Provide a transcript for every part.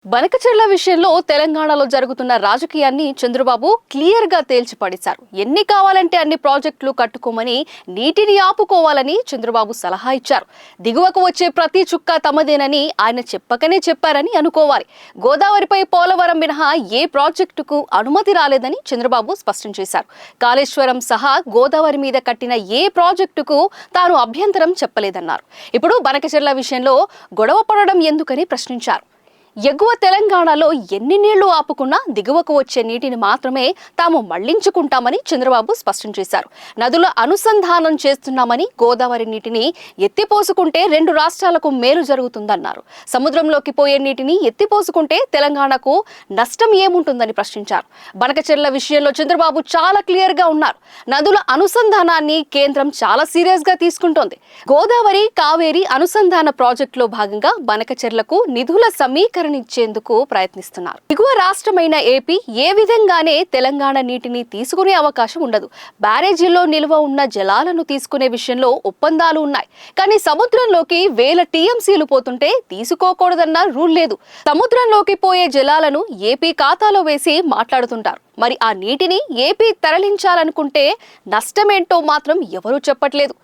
బనకచెర్ల విషయంలో తెలంగాణలో జరుగుతున్న రాజకీయాన్ని చంద్రబాబు క్లియర్ గా తేల్చి పడేశారు. ఎన్ని కావాలంటే అన్ని ప్రాజెక్టులు కట్టుకోమని, నీటిని ఆపుకోవాలని చంద్రబాబు సలహా ఇచ్చారు. దిగువకు వచ్చే ప్రతి చుక్క తమదేనని ఆయన చెప్పకనే చెప్పారని అనుకోవాలి. గోదావరిపై పోలవరం మినహా ఏ ప్రాజెక్టుకు అనుమతి రాలేదని చంద్రబాబు స్పష్టం చేశారు. కాళేశ్వరం సహా గోదావరి మీద కట్టిన ఏ ప్రాజెక్టుకు తాను అభ్యంతరం చెప్పలేదన్నారు. ఇప్పుడు బనకచెర్ల విషయంలో గొడవ పడడం ఎందుకని ప్రశ్నించారు. ఎగువ తెలంగాణలో ఎన్ని నీళ్లు ఆపుకున్నా దిగువకు వచ్చే నీటిని మాత్రమే తాము మళ్లించుకుంటామని చంద్రబాబు స్పష్టం చేశారు. నదుల అనుసంధానం చేస్తున్నామని, గోదావరి నీటిని ఎత్తిపోసుకుంటే 2 రాష్ట్రాలకు మేలు జరుగుతుందన్నారు. సముద్రంలోకి పోయే నీటిని ఎత్తిపోసుకుంటే తెలంగాణకు నష్టం ఏముంటుందని ప్రశ్నించారు. బనకచెర్ల విషయంలో చంద్రబాబు చాలా క్లియర్ గా ఉన్నారు. నదుల అనుసంధానాన్ని కేంద్రం చాలా సీరియస్ గా తీసుకుంటోంది. గోదావరి, కావేరి అనుసంధాన ప్రాజెక్టులో భాగంగా బనకచెర్లకు నిధుల ఇచ్చేందుకు ప్రయత్నిస్తున్నారు. దిగువ రాష్ట్రమైన ఏపీ ఏ విధంగానే తెలంగాణ నీటిని తీసుకునే అవకాశం ఉండదు. బ్యారేజీల్లో నిల్వ ఉన్న జలాలను తీసుకునే విషయంలో ఒప్పందాలు ఉన్నాయి. కానీ సముద్రంలోకి వేల టీఎంసీలు పోతుంటే తీసుకోకూడదన్న రూల్ లేదు. సముద్రంలోకి పోయే జలాలను ఏపీ ఖాతాలో వేసి మాట్లాడుతుంటారు. మరి ఆ నీటిని ఏపీ తరలించాలనుకుంటే నష్టమేంటో మాత్రం ఎవరూ చెప్పట్లేదు.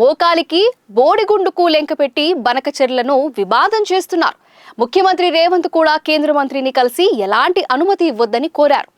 మోకాలికి బోడిగుండుకు లెంకపెట్టి బనకచెర్లను వివాదం చేస్తున్నారు. ముఖ్యమంత్రి రేవంత్ కూడా కేంద్ర మంత్రిని కలిసి ఎలాంటి అనుమతి ఇవ్వొద్దని కోరారు.